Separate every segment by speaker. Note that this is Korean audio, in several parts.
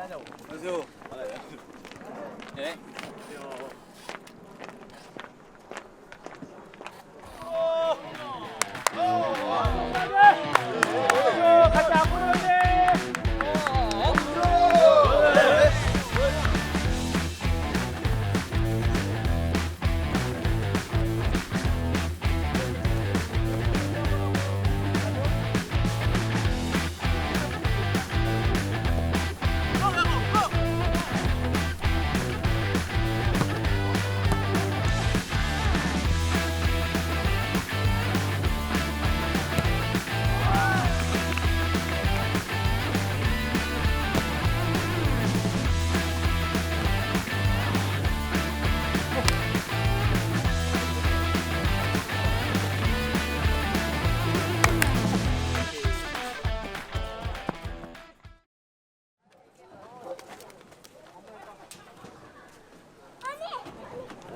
Speaker 1: 하냐고. 안녕하세요. 네.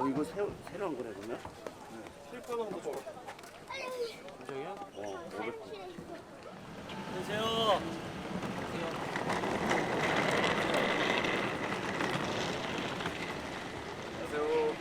Speaker 2: 이거 새로 한 거네 그러면?
Speaker 1: 실컷한도 줘. 인정이야?
Speaker 2: 500.
Speaker 1: 안녕하세요. 안녕하세요.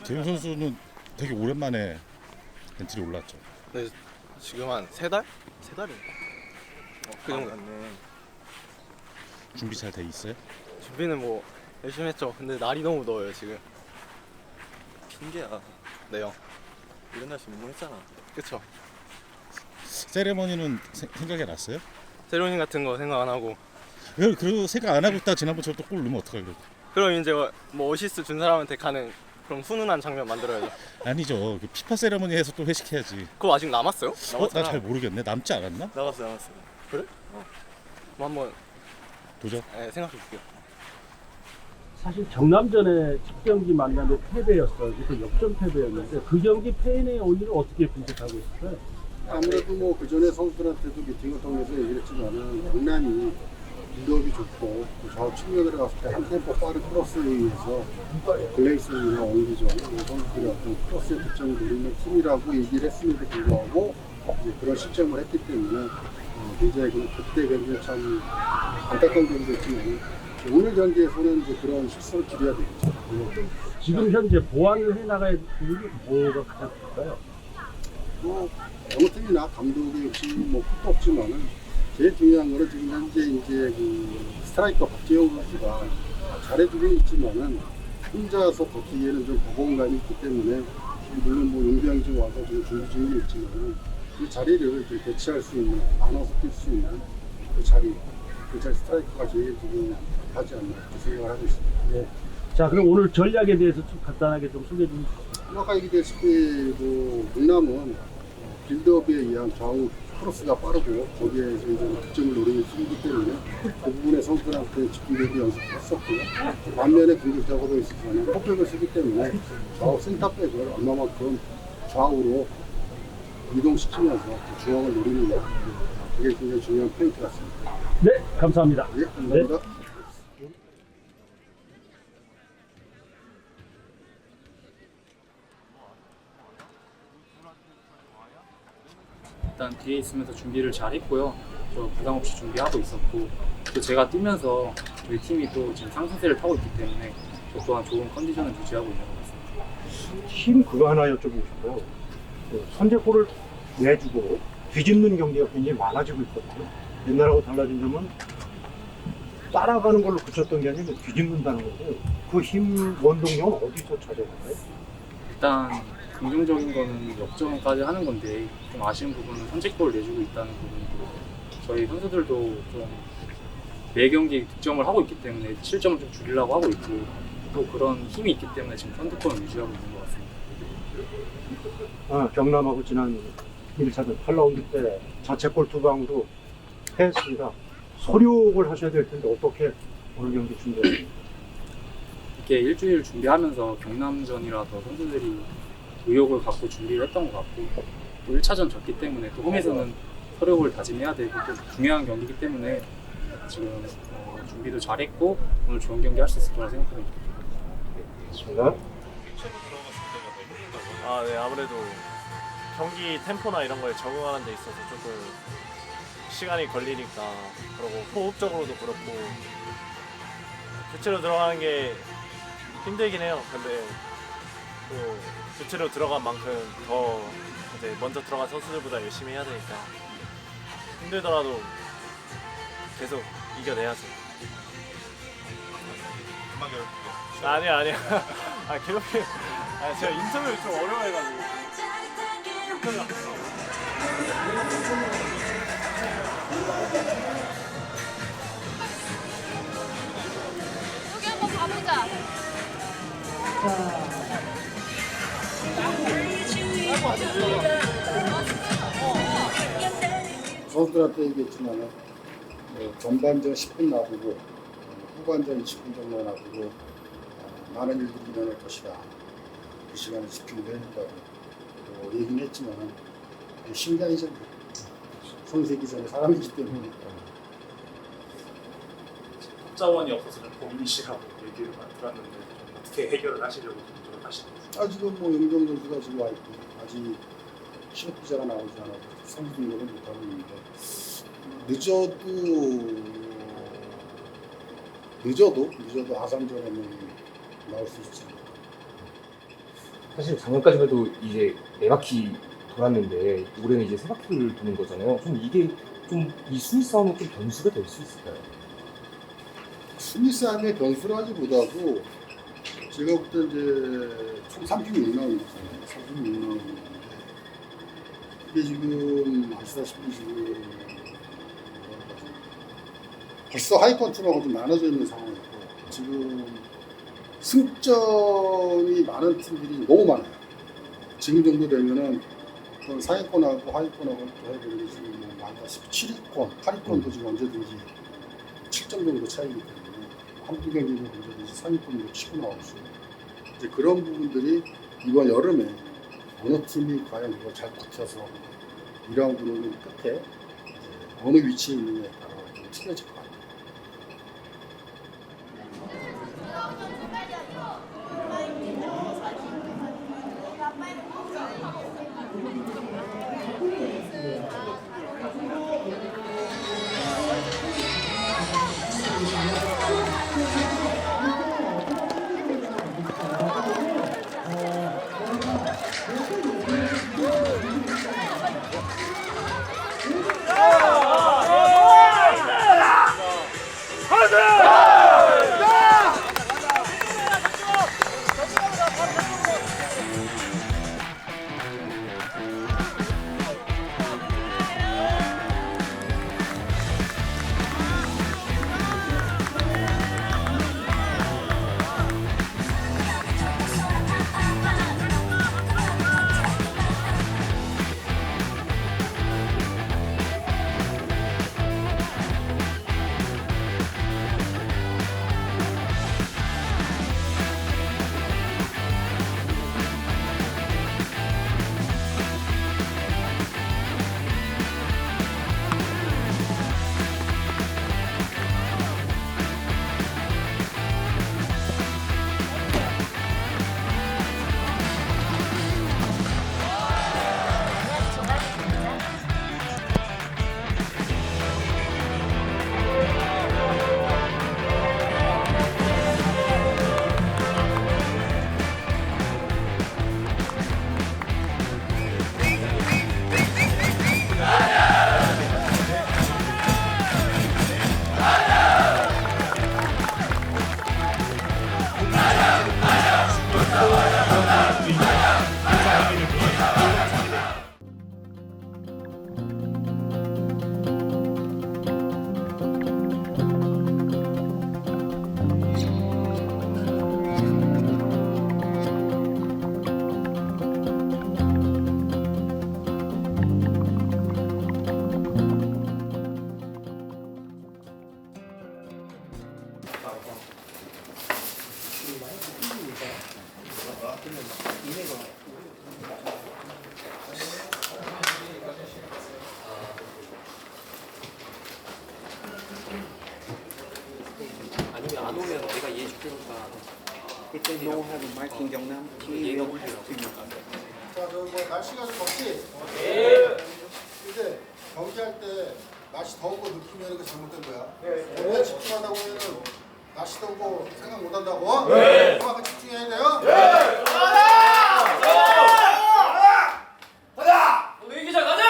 Speaker 3: 재영 선수는 되게 오랜만에 엔트리 올랐죠.
Speaker 1: 네, 지금 한 3달? 3달인가? 그 정도 됐네.
Speaker 3: 준비 잘 돼 있어요?
Speaker 1: 준비는 뭐 열심히 했죠. 근데 날이 너무 더워요 지금.
Speaker 4: 핑계야.
Speaker 1: 네 형.
Speaker 4: 이런 날씨 못 했잖아.
Speaker 1: 그쵸?
Speaker 3: 세레머니는 생각이 났어요?
Speaker 1: 세로님 같은 거 생각 안 하고.
Speaker 3: 그리고 생각 안 하고 있다 지난번처럼 또 골 넣으면 어떡하려고.
Speaker 1: 그럼 이제 뭐 어시스트 준 사람한테 가는 그런 훈훈한 장면 만들어야죠.
Speaker 3: 아니죠. 그 피파 세레머니에서 또 회식해야지.
Speaker 1: 그거 아직 남았어요?
Speaker 3: 나 잘 모르겠네. 남지 않았나?
Speaker 4: 나갔어.
Speaker 1: 그래? 뭐 한번
Speaker 3: 도전?
Speaker 1: 생각해 볼게요.
Speaker 2: 사실 경남전에 첫 경기 만남에 패배였어요. 그 역전 패배였는데 그 경기 패인의 원인을 어떻게 분석하고 있을까요?
Speaker 5: 아무래도 뭐 그 전에 선수들한테도 미팅을 통해서 얘기를 했지만은 경남이 빌드업이 좋고 저 측면으로 갔을 때 한 템포 빠른 크로스에 의해서 글레이슨이나 원기전 선수들이 어떤 크로스의 득점을 노리는 팀이라고 얘기를 했음에도 불구하고 이제 그런 실점을 했기 때문에 굉장히 그때 경기에 참 안타까운 점도 있지만 오늘 경기에서는 이제 그런 실수를 줄여야 되겠죠.
Speaker 2: 지금 현재 보완을 해나가야 될 부분이 뭐가 가장 클까요?
Speaker 5: 뭐 어느 팀이나 감독의 역시 뭐 끝도 없지만은 제일 중요한 거는 지금 현재 이제 그 스트라이커 박재영 선수가 잘해주고 있지만은 혼자서 버티기에는 좀 버거움감이 있기 때문에 물론 뭐 용병이 좀 와서 좀 준비 중에 있지만은 그 자리를 이제 대체할 수 있는 나눠서 뛸 수 있는 그 자리 스트라이커가 제일 지금 하지 않나 이렇게 생각을 하고 있습니다.
Speaker 2: 네. 자, 그럼 오늘 전략에 대해서 좀 간단하게 좀 소개해 주시죠.
Speaker 5: 아까 얘기했다시피 그 경남은 빌드업에 의한 좌우 크로스가 빠르고 거기에서 이제 득점을 노리는 팀이기 때문에 그 부분에 선수들한테 집중력이 연습했었고요. 반면에 공격적으로 있어서는 폭백을 쓰기 때문에 좌우 센터백을 얼마만큼 좌우로 이동시키면서 그 중앙을 노리느냐 그게 굉장히 중요한 포인트 같습니다.
Speaker 2: 네, 감사합니다.
Speaker 5: 네, 감사합니다.
Speaker 6: 일단 뒤에 있으면서 준비를 잘 했고요. 저 부담 없이 준비하고 있었고 또 제가 뛰면서 저희 팀이 또 지금 상승세를 타고 있기 때문에 저 또한 좋은 컨디션을 유지하고 있는 것 같습니다.
Speaker 7: 팀 그거 하나 여쭤보고 싶어요. 그 선제골을 내주고 뒤집는 경기가 굉장히 많아지고 있거든요. 옛날하고 달라진 점은 따라가는 걸로 그쳤던 게 아니라 뒤집는다는 건데 그 힘 원동력은 어디서 찾아올까요?
Speaker 6: 일단 긍정적인 거는 역전까지 하는 건데 좀 아쉬운 부분은 선제골을 내주고 있다는 부분이고 저희 선수들도 좀 매 경기 득점을 하고 있기 때문에 실점을 좀 줄이려고 하고 있고 또 그런 힘이 있기 때문에 지금 선두권을 유지하고 있는 것 같습니다.
Speaker 7: 경남하고 지난 1차전 8라운드 때 자책골 2방으로 패했습니다. 소력을 하셔야 될 텐데 어떻게 오늘 경기 준비하십니까?
Speaker 6: 이렇게 일주일 준비하면서 경남전이라서 선수들이 의욕을 갖고 준비를 했던 것 같고 또 1차전 졌기 때문에 또 홈에서는 서력을 다짐해야 되고 또 중요한 경기이기 때문에 지금 준비도 잘했고 오늘 좋은 경기 할 수 있을 거라 생각합니다.
Speaker 7: 좋습니다.
Speaker 1: 아, 네, 아무래도 경기 템포나 이런 거에 적응하는 데 있어서 조금 시간이 걸리니까 그리고 호흡적으로도 그렇고 교체로 들어가는 게 힘들긴 해요. 근데 또 교체로 들어간 만큼 더 이제 먼저 들어간 선수들보다 열심히 해야 되니까 힘들더라도 계속 이겨내야죠.
Speaker 3: 금방 괴롭히게.
Speaker 1: 아니야. 아, 괴롭히. 아, 제가 인터뷰를 좀 어려워해가지고.
Speaker 8: 여기 한번 가보자.
Speaker 5: 선수들한테 얘기했지만 전반전 10분 놔두고 후반전 20분 정도 놔두고 많은 일들이 일어날 것이다. 그 시간에 집중도 해야 된다고 얘기는 했지만 심장이죠. 선수이기 전에 사람이기 때문에.
Speaker 9: 자원이 없어서 좀 고민이시라고 얘기를 많이 들었는데 좀 어떻게 해결을 하시려고 좀 하시는 거죠?
Speaker 5: 지금 영정 선수가 지금 와 있고 아직 실업 기자가 나오지 않아서 선수 등록을 못 하고 있는데 늦어도 아산전에는 나올 수 있지.
Speaker 10: 사실 작년까지만 해도 이제 4바퀴 돌았는데 올해는 이제 3바퀴를 도는 거잖아요. 좀 이게 좀 이 순위 싸움은 좀 변수가 될 수 있을까요?
Speaker 5: 순위 싸움의 변수라기보다도 제가 볼 때 이제 총 36라운드잖아요. 36라운드인데 이게 지금 아시다시피 지금 벌써 하위권 팀하고 좀 나눠져 있는 상황이고 지금 승점이 많은 팀들이 너무 많아요. 지금 정도 되면은 어떤 상위권하고 하위권하고 또 해보면 지금 뭐 많다시피 7위권, 8위권도 지금 언제든지 7점 정도 차이기 때문에 한두 경기는 언제든지 상위권으로 치고 나올 수 있는 이제 그런 부분들이 이번 여름에 어느 팀이 과연 이걸 잘 버텨서 2라운드는 끝에 이제 어느 위치에 있느냐에 따라 좀 틀려질 것 같아요.
Speaker 11: If they don't have a mic in Gangnam, he will have to.
Speaker 5: 자, 저 뭐 날씨가 좀 덥지? 네. 근데 경기할 때 날씨 더운 거 느끼면 이거 잘못된 거야. 경기에 집중하다 보면은 날씨 더운 거 생각 못 한다고? 네. 그만큼 집중해야 돼요? 네.
Speaker 1: 오늘 이기자 가자!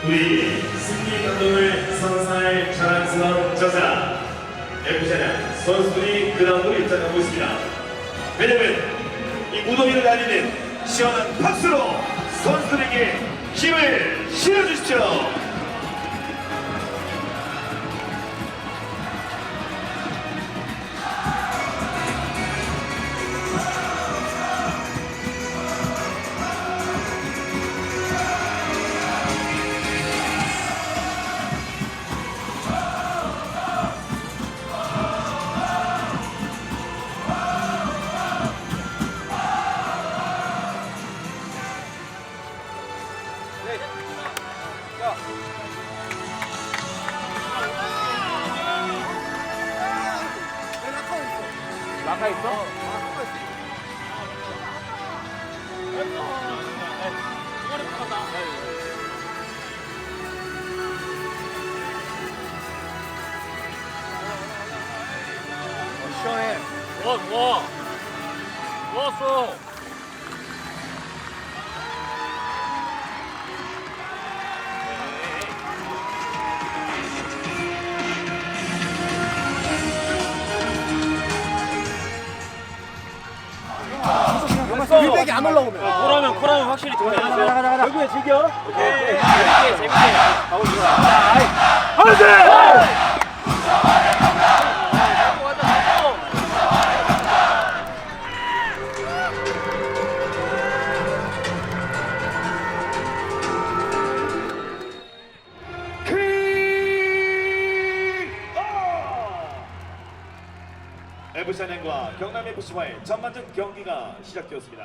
Speaker 12: 우리 승리 감동을 선사할 자랑스러운 저자 F자냥 선수들이 그 다음으로 입장하고 있습니다. 왜냐면 이 무더위를 날리는 시원한 박수로 선수들에게 힘을 실어주십시오.
Speaker 1: 나가 있어? 시원해. 좋아. 좋았어.
Speaker 2: 빅백이 안 올라오면.
Speaker 1: 코라면 확실히 좋네.
Speaker 2: 가자. 결국에 즐겨.
Speaker 1: 오케이. 재밌게.
Speaker 12: F자냥과 경남FC와의 전반전 경기가 시작되었습니다.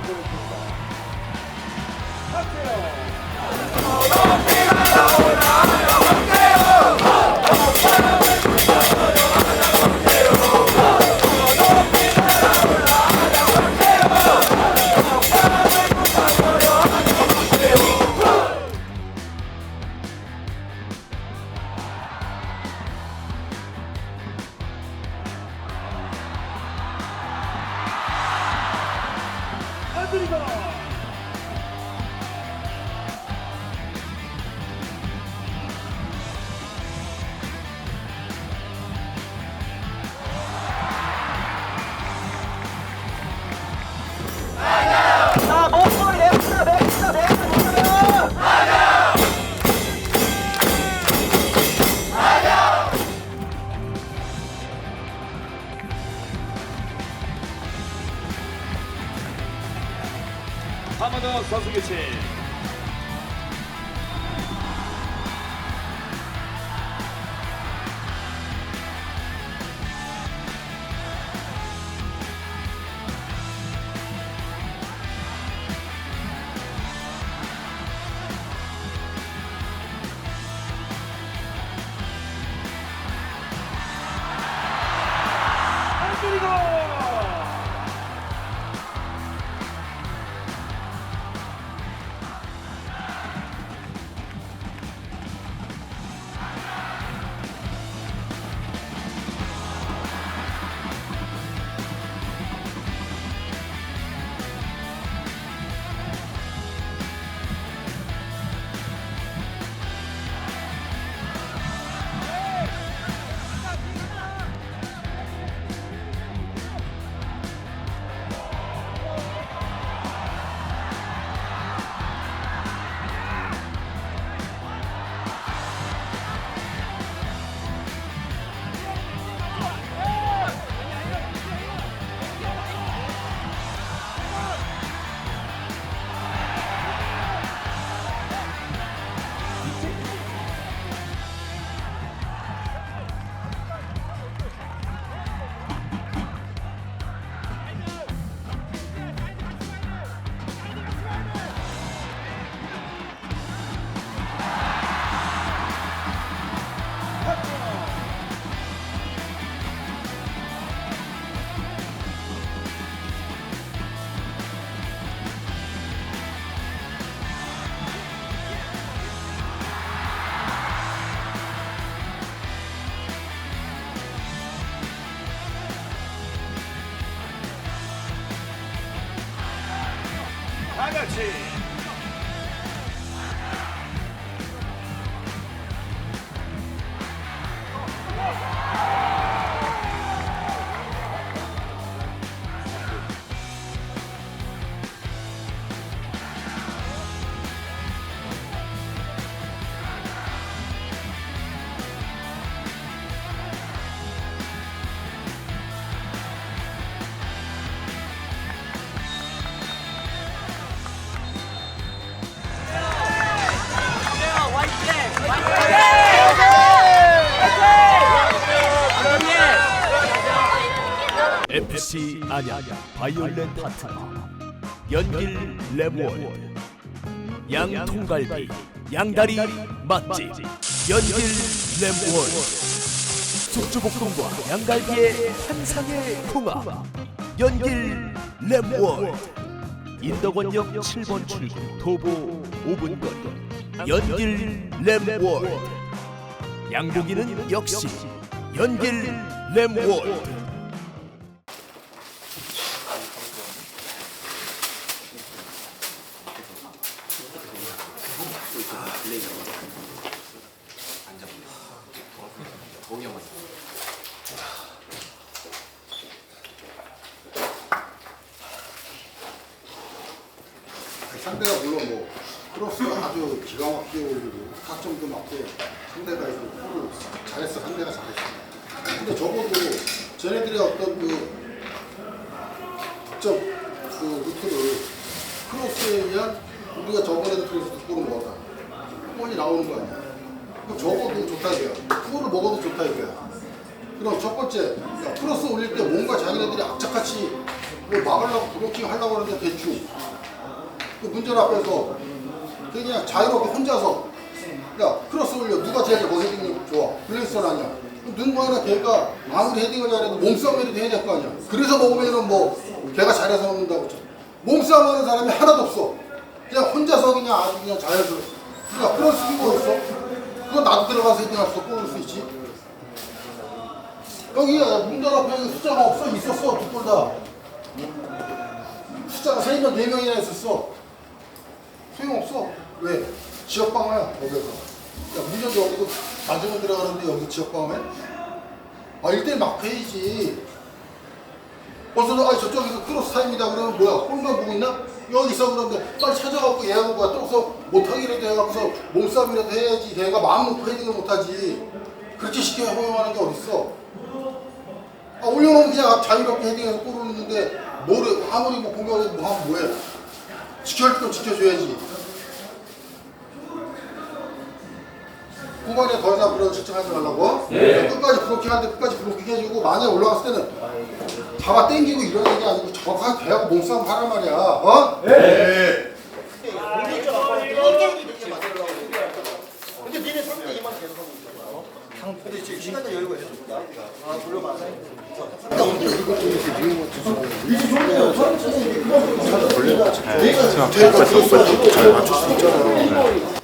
Speaker 12: 보여줍니다. 하마더 선수 교체. 다 같이.
Speaker 13: FC 안양 바이올렛 파트너 연길 랩월드 양통갈비 양다리 맛집 연길 랩월드 숙주볶음과 양갈비의 한상의 궁합 연길 랩월드 인덕원역 7번 출구 도보 5분 거리 연길 랩월드 양고기는 역시 연길 랩월드.
Speaker 5: 상대가 물론 뭐 크로스가 아주 기가 막히게 올리고 타점도 맞고 상대가 이제 골을 잘했어. 상대가 잘했어. 근데 적어도 쟤네들의 어떤 그 득점 그 루트를 크로스에 의한 우리가 저번에도 그래서 두 골을 먹었다. 골이 나오는 거 아니야. 그럼 적어도 좋다 이거야. 두 골을 먹어도 좋다 이거야. 그럼 첫 번째 크로스 올릴 때 뭔가 자기네들이 악착같이 뭐 막으려고 브로킹 하려고 하는데 대충 그 문제를 앞에서 그냥 자유롭게 혼자서 야 크로스 올려 누가 제일 뭐 헤딩이 좋아 블레이스는 아니야 누군가는 걔가 아무리 헤딩을 잘해도 몸싸움이라도 해야 될 거 아니야 그래서 먹으면은 뭐 걔가 잘해서 먹는다고 몸싸움 하는 사람이 하나도 없어 그냥 혼자서 그냥 아주 그냥 자연스럽게 그러니까 크로스 끼고 있어 그거 나도 들어가서 헤딩할 수 뽑을 수 있지 여기 문전 앞에 숫자가 없어 있었어 두 골 다 숫자가 3명 4명이나 있었어 소용없어 왜? 지역방어야 거기서 야 문전도 여기도 맞으면 들어가는데 여기 지역방어해? 아 1대1 막 해야지 벌써 아 저쪽에서 크로스 타임이다 그러면 뭐야 홈런 보고 있나? 여기 있어 그런데 빨리 찾아갖고 얘하고 뭐야 또서 못하기라도 해갖고서 몸싸움이라도 해야지 걔가 마음 놓고 헤딩을 못하지 그렇게 쉽게 허용하는 게 어딨어 아 올려놓으면 그냥 자유롭게 헤딩해서 골을 넣는데 뭐를 아무리 뭐 공격해도 뭐 하면 뭐해 지켜야 할 건 지켜줘야지 후반에 더 이상 그런 실증하지 말라고 끝까지 브로킹하는데 끝까지 브로킹 해주고 만약에 올라갔을 때는 잡아 당기고 이런 얘기 아니고 정확하게 배하고 몸싸움 하란 말이야 어? 네.
Speaker 11: 근데 니네 3대2만 계속 하고 있잖아. 근데 지금 시간적 여유가 있었다. 아, 물론 맞아요.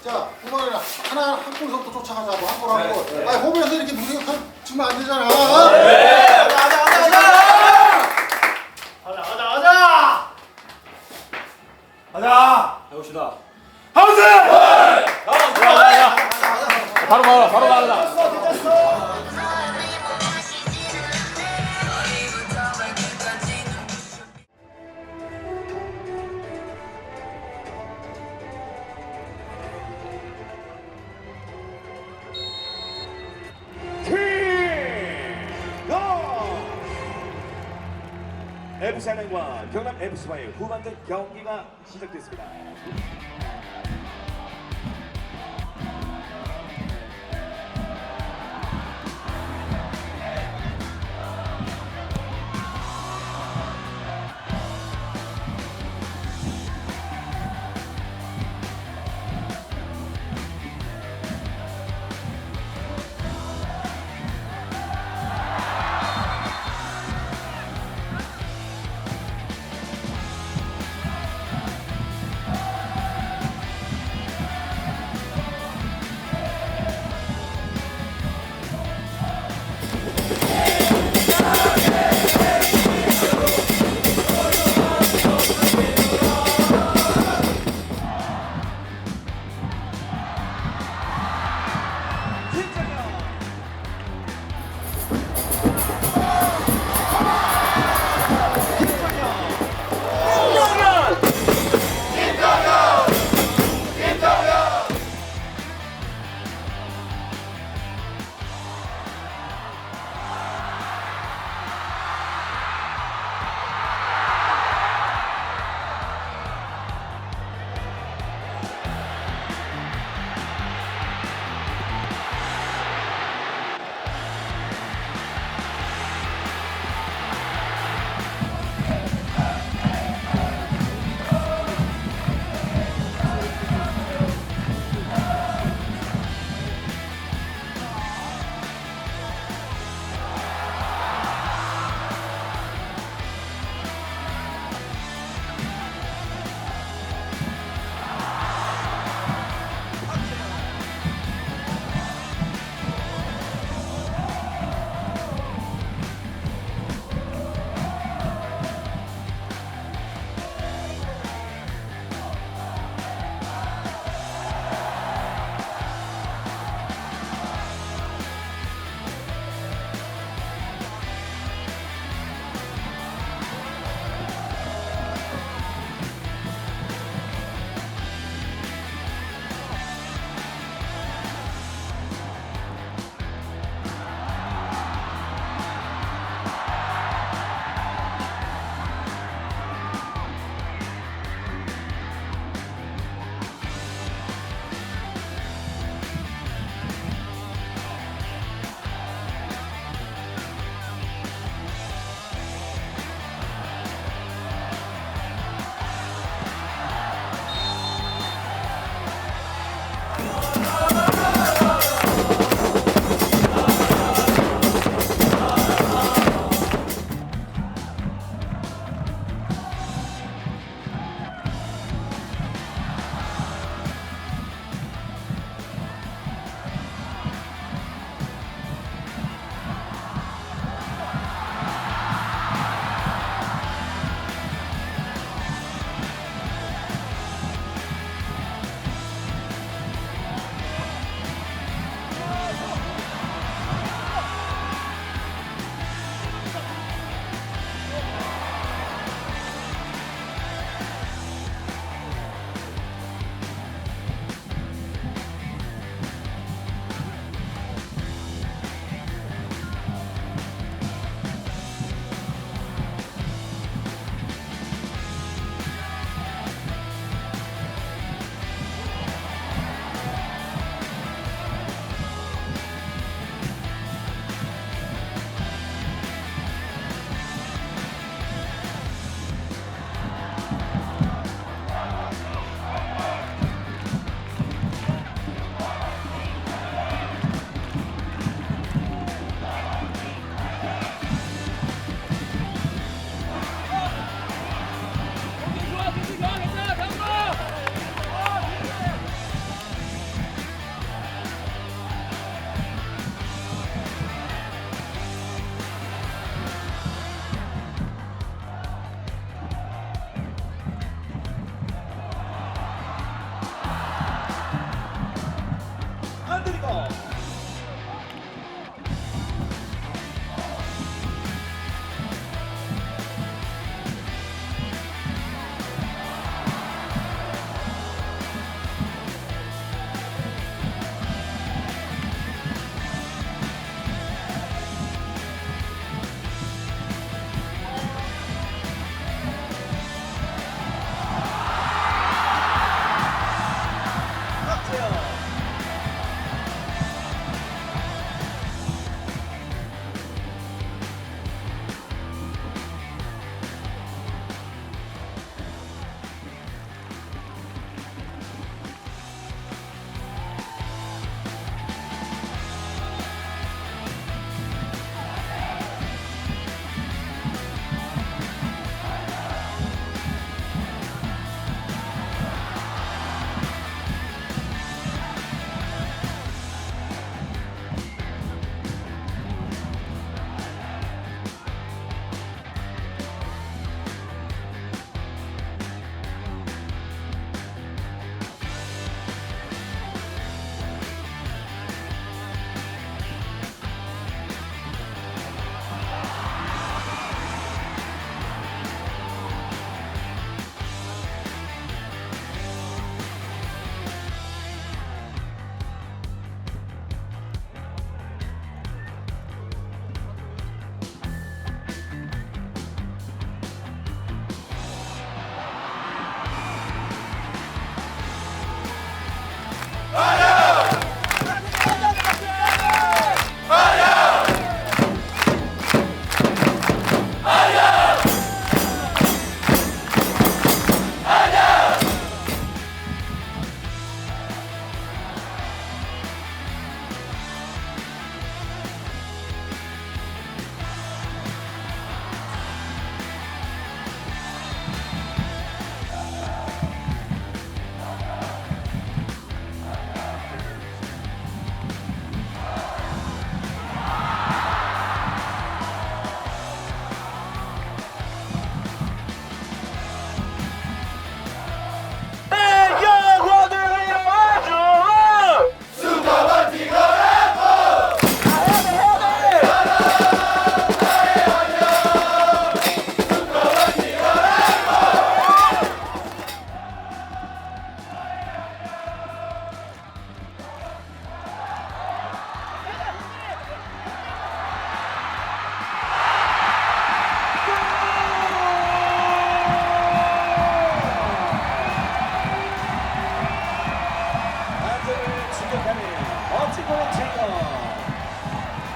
Speaker 5: 자, 후반에 하나 한 골부터 쫓아가자고 한 골 한 골. 아, 호흡에서 이렇게 무리하면 안 되잖아.
Speaker 1: 가자.
Speaker 4: 해봅시다.
Speaker 1: 하우스. 바로 가자.
Speaker 12: FC한행과 경남 FC와의 후반전 경기가 시작됐습니다.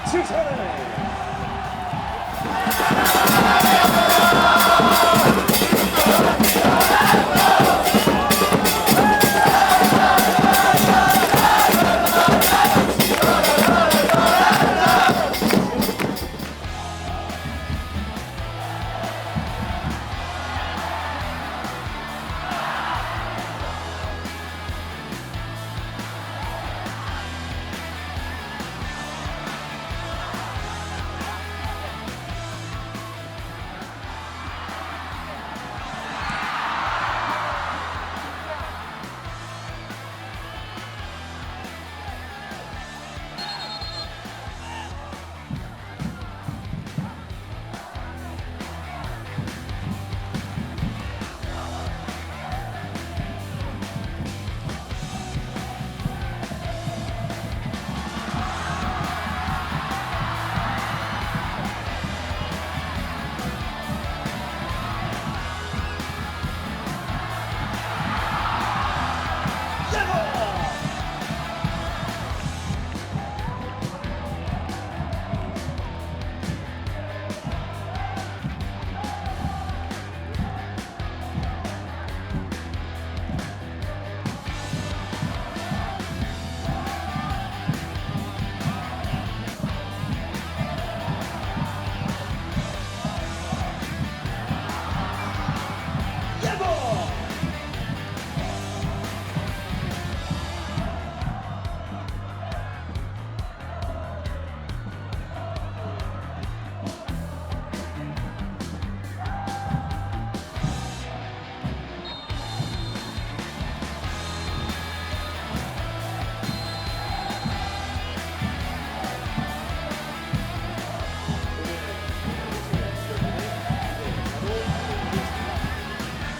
Speaker 12: 칭찬.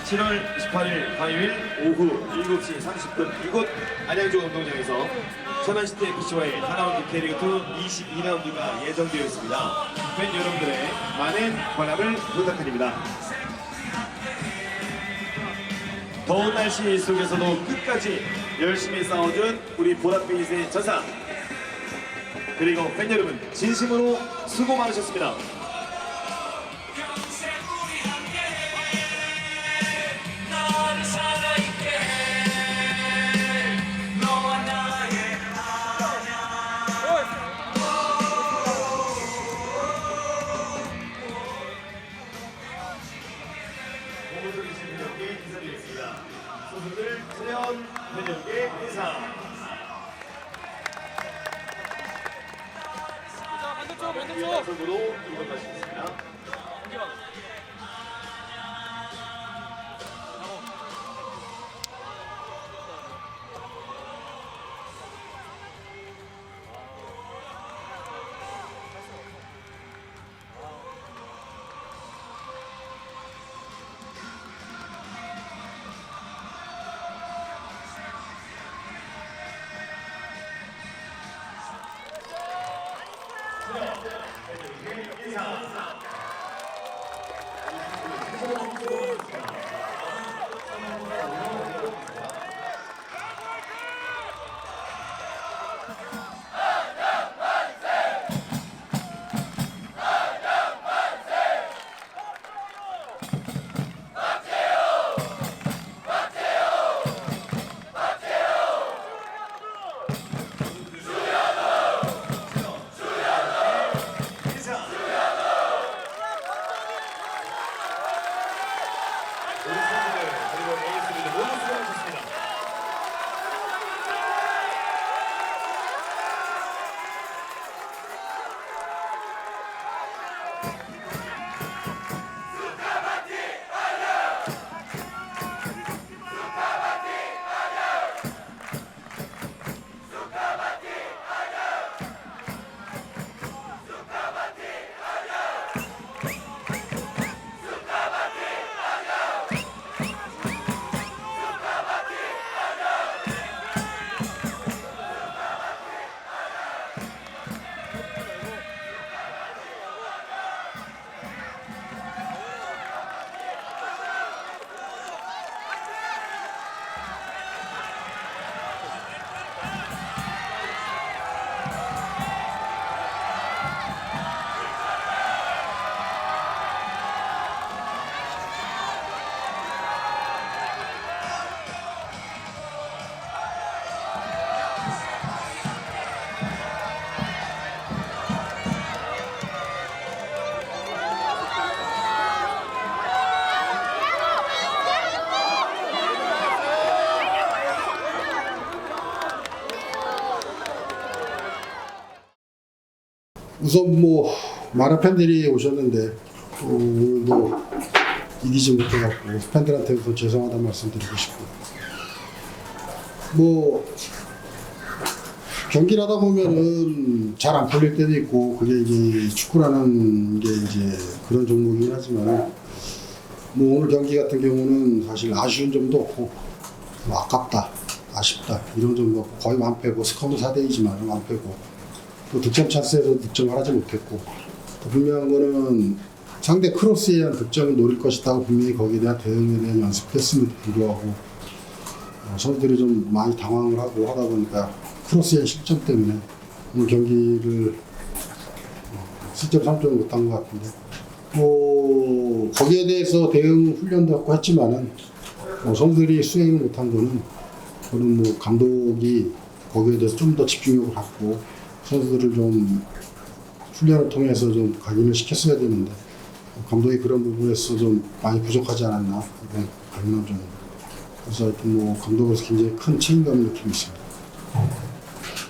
Speaker 14: (7월 28일) 화요일 오후 7시 30분 이곳 안양종 운동장에서 천안시티 FC와의 하나운드 K리그2 22라운드가 예정되어 있습니다. 팬 여러분들의 많은 관람을 부탁드립니다. 더운 날씨 속에서도 끝까지 열심히 싸워준 우리 보랏빛의 전사 그리고 팬 여러분 진심으로 수고 많으셨습니다. 선수들 수련 팬여러분께 인사. 선수로 이번 마치겠습니다.
Speaker 5: 우선 뭐 많은 팬들이 오셨는데 오늘도 이기지 못해갖고 팬들한테 우선 죄송하다는 말씀드리고 싶고, 뭐 경기를 하다 보면은 잘 안 풀릴 때도 있고, 그게 이제 축구라는 게 이제 그런 종목이긴 하지만, 뭐 오늘 경기 같은 경우는 사실 아쉬운 점도 없고, 뭐 아깝다, 아쉽다 이런 점도 없고, 거의 완패고, 스코어도 4대2지만 완패고, 또 득점 찬스에서 득점을 하지 못했고, 또 분명한 거는 상대 크로스에 의한 득점을 노릴 것이다. 분명히 거기에 대한 대응에 대한 연습을 했음에도 불구하고 선수들이 좀 많이 당황을 하고 하다 보니까 크로스의 실점 때문에 오늘 경기를 실점 3점을 못한 것 같은데, 뭐 거기에 대해서 대응 훈련도 했고 했지만은 선수들이 수행을 못한 거는 저는 뭐 감독이 거기에 대해서 좀 더 집중력을 갖고 선수들을 좀 훈련을 통해서 좀 각인을 시켰어야 되는데, 감독이 그런 부분에서 좀 많이 부족하지 않았나 이번 강남전. 그래서 하여튼 뭐 감독으로서 굉장히 큰 책임감을 느끼고 있습니다.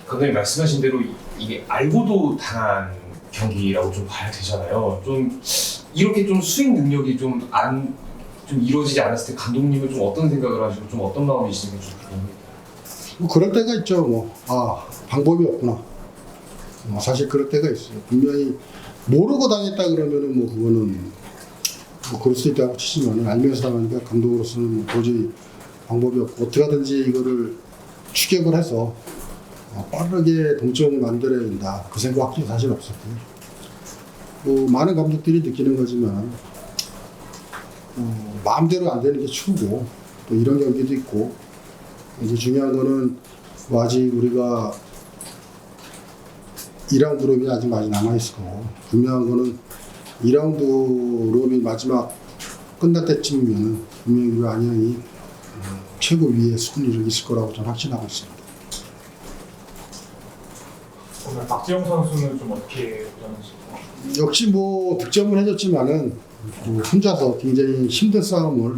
Speaker 10: 감독님 말씀하신 대로 이게 알고도 당한 경기라고 좀 봐야 되잖아요. 좀 이렇게 좀 수행 능력이 좀 이루어지지 않았을 때 감독님은 좀 어떤 생각을 하시고 좀 어떤 마음이신지 좀 궁금해요.
Speaker 5: 뭐 그럴 때가 있죠. 뭐 방법이 없구나. 사실 그럴 때가 있어요. 분명히 모르고 당했다 그러면은 뭐 그거는 뭐 그럴 수 있다고 치지만, 알면서 당하니까 감독으로서는 뭐 도저히 방법이 없고 어떻게 하든지 이거를 추격을 해서 빠르게 동점을 만들어야 된다. 그 생각도 사실 없었고요. 뭐 많은 감독들이 느끼는 거지만 마음대로 안 되는 게 축구고, 또 이런 경기도 있고, 이제 중요한 거는 뭐 아직 우리가 2라운드 롬이 아직 많이 남아있을 거고, 분명한 거는 2라운드 롬이 마지막 끝날 때쯤이면 분명히 우리 안양이 최고 위의 순위를 있을 거라고 저는 확신하고 있습니다.
Speaker 9: 오늘 박지영 선수는 좀 어떻게 보셨나요?
Speaker 5: 역시 뭐 득점을 해줬지만은 혼자서 굉장히 힘든 싸움을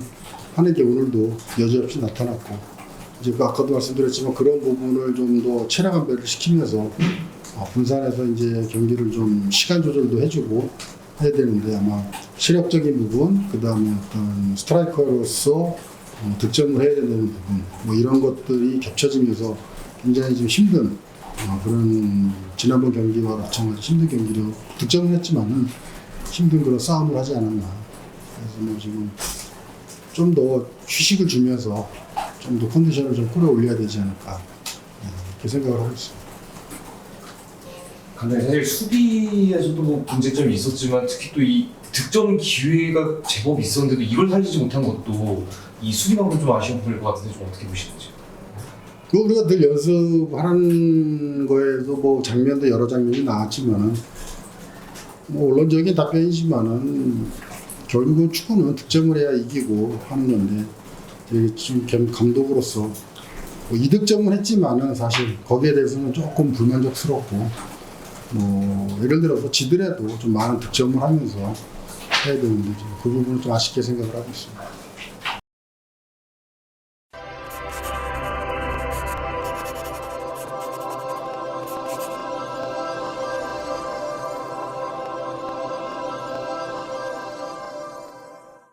Speaker 5: 하는 게 오늘도 여지없이 나타났고, 이제 아까도 말씀드렸지만 그런 부분을 좀 더 체력 안배를 시키면서 분산해서 이제 경기를 좀 시간 조절도 해주고 해야 되는데, 아마 체력적인 부분, 그 다음에 어떤 스트라이커로서 득점을 해야 되는 부분, 뭐 이런 것들이 겹쳐지면서 굉장히 좀 힘든 그런 지난번 경기와 마찬가지 힘든 경기로 득점을 했지만은 힘든 그런 싸움을 하지 않았나. 그래서 뭐 지금 좀 더 휴식을 주면서 좀 더 컨디션을 좀 끌어올려야 되지 않을까, 그렇게 생각을 하고 있습니다.
Speaker 10: 감독님 사실 수비에서도 뭐 문제점이 있었지만 특히 또 이 득점 기회가 제법 있었는데도 이걸 살리지 못한 것도 이 수비만으로 좀 아쉬운 부분일 것 같은데 좀 어떻게 보시는지?
Speaker 5: 뭐 우리가 늘 연습하는 거에도 뭐 장면도 여러 장면이 나왔지만은 뭐 원론적인 답변이지만은 결국은 축구는 득점을 해야 이기고 하는 건데, 지금 감독으로서 뭐 2득점은 했지만은 사실 거기에 대해서는 조금 불만족스럽고, 뭐 예를 들어서 지더라도 좀 많은 득점을 하면서 해야 되는데 그 부분을 좀 아쉽게 생각을 하고 있습니다.